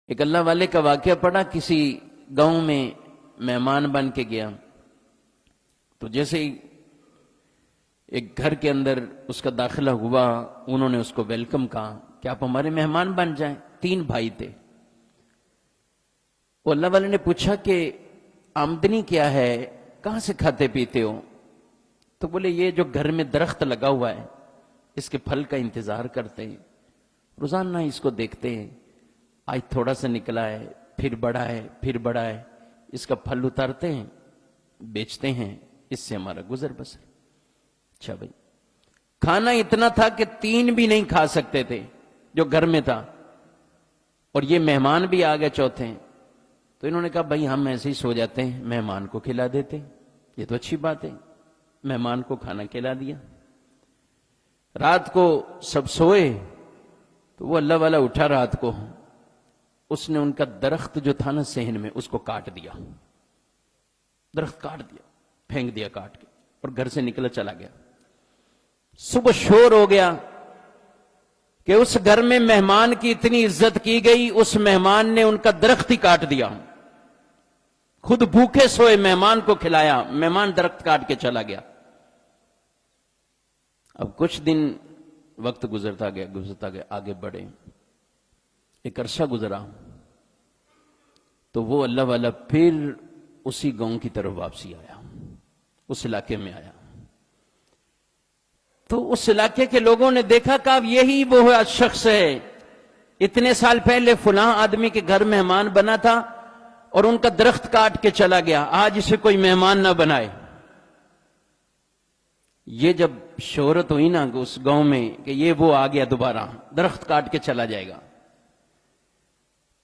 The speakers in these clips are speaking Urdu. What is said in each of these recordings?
ایک اللہ والے کا واقعہ پڑا، کسی گاؤں میں مہمان بن کے گیا، تو جیسے ہی ایک گھر کے اندر اس کا داخلہ ہوا، انہوں نے اس کو ویلکم کہا کہ آپ ہمارے مہمان بن جائیں۔ 3 بھائی تھے۔ وہ اللہ والے نے پوچھا کہ آمدنی کیا ہے، کہاں سے کھاتے پیتے ہو؟ تو بولے یہ جو گھر میں درخت لگا ہوا ہے اس کے پھل کا انتظار کرتے ہیں، روزانہ اس کو دیکھتے ہیں، آج تھوڑا سا نکلا ہے، پھر بڑا ہے، پھر بڑا ہے، اس کا پھل اتارتے ہیں، بیچتے ہیں، اس سے ہمارا گزر بسر۔ اچھا بھائی، کھانا اتنا تھا کہ 3 بھی نہیں کھا سکتے تھے جو گھر میں تھا، اور یہ مہمان بھی آ گئے چوتھے، تو انہوں نے کہا بھائی ہم ایسے ہی سو جاتے ہیں، مہمان کو کھلا دیتے، یہ تو اچھی بات ہے۔ مہمان کو کھانا کھلا دیا۔ رات کو سب سوئے تو وہ اللہ والا اٹھا رات کو، اس نے ان کا درخت جو تھا نا صحن میں، اس کو کاٹ دیا، درخت کاٹ دیا، پھینک دیا کاٹ کے، اور گھر سے نکلا چلا گیا۔ صبح شور ہو گیا کہ اس گھر میں مہمان کی اتنی عزت کی گئی، اس مہمان نے ان کا درخت ہی کاٹ دیا، خود بھوکے سوئے، مہمان کو کھلایا، مہمان درخت کاٹ کے چلا گیا۔ اب کچھ دن وقت گزرتا گیا، آگے بڑھے، ایک عرصہ گزرا تو وہ اللہ والا پھر اسی گاؤں کی طرف واپسی آیا، اس علاقے میں آیا، تو اس علاقے کے لوگوں نے دیکھا کہ اب یہی وہ شخص ہے، اتنے سال پہلے فلاں آدمی کے گھر مہمان بنا تھا اور ان کا درخت کاٹ کے چلا گیا، آج اسے کوئی مہمان نہ بنائے۔ یہ جب شہرت ہوئی نا کہ اس گاؤں میں کہ یہ وہ آ گیا دوبارہ، درخت کاٹ کے چلا جائے گا،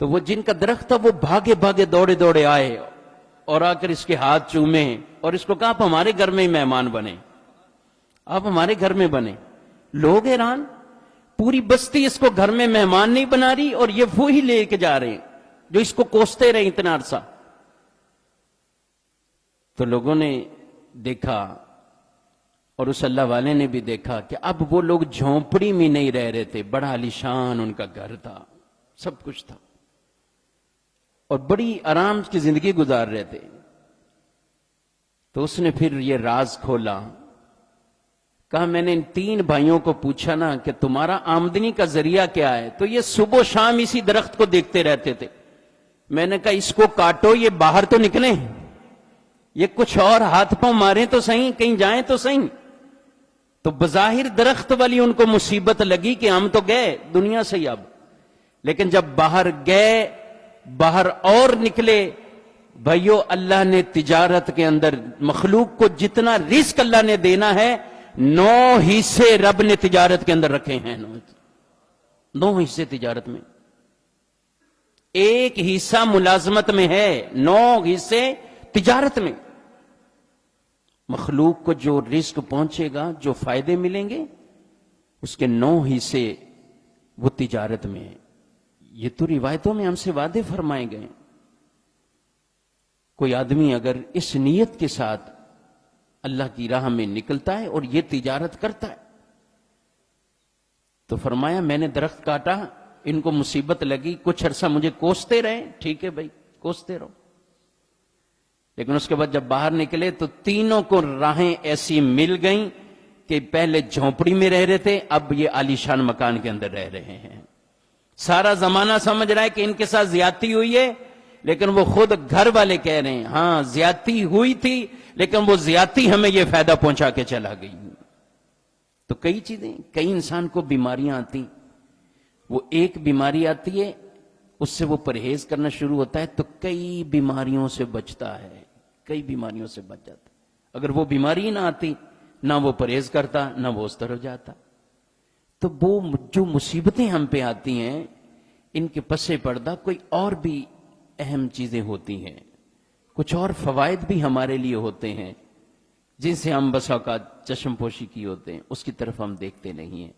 تو وہ جن کا درخت تھا وہ بھاگے بھاگے دوڑے دوڑے آئے اور آ کر اس کے ہاتھ چومے اور اس کو کہا آپ ہمارے گھر میں ہی مہمان بنے، آپ ہمارے گھر میں بنے۔ لوگ حیران، پوری بستی اس کو گھر میں مہمان نہیں بنا رہی اور یہ وہی لے کے جا رہے ہیں جو اس کو کوستے رہے اتنا عرصہ۔ تو لوگوں نے دیکھا اور اس اللہ والے نے بھی دیکھا کہ اب وہ لوگ جھونپڑی میں نہیں رہ رہے تھے، بڑا عالیشان ان کا گھر تھا، سب کچھ تھا، اور بڑی آرام کی زندگی گزار رہے تھے۔ تو اس نے پھر یہ راز کھولا، کہا میں نے ان 3 بھائیوں کو پوچھا نا کہ تمہارا آمدنی کا ذریعہ کیا ہے، تو یہ صبح و شام اسی درخت کو دیکھتے رہتے تھے۔ میں نے کہا اس کو کاٹو، یہ باہر تو نکلیں، یہ کچھ اور ہاتھ پاؤں ماریں تو صحیح، کہیں جائیں تو صحیح۔ تو بظاہر درخت والی ان کو مصیبت لگی کہ ہم تو گئے دنیا سے ہی اب، لیکن جب باہر گئے، باہر اور نکلے، بھائیو اللہ نے تجارت کے اندر مخلوق کو جتنا رزق اللہ نے دینا ہے، 9 حصے رب نے تجارت کے اندر رکھے ہیں، 9 حصے تجارت میں، 1 حصہ ملازمت میں ہے، 9 حصے تجارت میں۔ مخلوق کو جو رزق پہنچے گا، جو فائدے ملیں گے، اس کے 9 حصے وہ تجارت میں ہیں۔ یہ تو روایتوں میں ہم سے وعدے فرمائے گئے۔ کوئی آدمی اگر اس نیت کے ساتھ اللہ کی راہ میں نکلتا ہے اور یہ تجارت کرتا ہے، تو فرمایا میں نے درخت کاٹا، ان کو مصیبت لگی، کچھ عرصہ مجھے کوستے رہے، ٹھیک ہے بھائی کوستے رہو، لیکن اس کے بعد جب باہر نکلے تو تینوں کو راہیں ایسی مل گئیں کہ پہلے جھونپڑی میں رہ رہے تھے، اب یہ عالیشان مکان کے اندر رہ رہے ہیں۔ سارا زمانہ سمجھ رہا ہے کہ ان کے ساتھ زیادتی ہوئی ہے، لیکن وہ خود گھر والے کہہ رہے ہیں ہاں زیادتی ہوئی تھی، لیکن وہ زیادتی ہمیں یہ فائدہ پہنچا کے چلا گئی۔ تو کئی چیزیں، کئی انسان کو بیماریاں آتی، وہ ایک بیماری آتی ہے، اس سے وہ پرہیز کرنا شروع ہوتا ہے تو کئی بیماریوں سے بچتا ہے، کئی بیماریوں سے بچ جاتا ہے۔ اگر وہ بیماری نہ آتی، نہ وہ پرہیز کرتا، نہ وہ اس طرف جاتا۔ تو وہ جو مصیبتیں ہم پہ آتی ہیں، ان کے پس پردہ کوئی اور بھی اہم چیزیں ہوتی ہیں، کچھ اور فوائد بھی ہمارے لیے ہوتے ہیں، جن سے ہم بسا اوقات چشم پوشی کی ہوتے ہیں، اس کی طرف ہم دیکھتے نہیں ہیں۔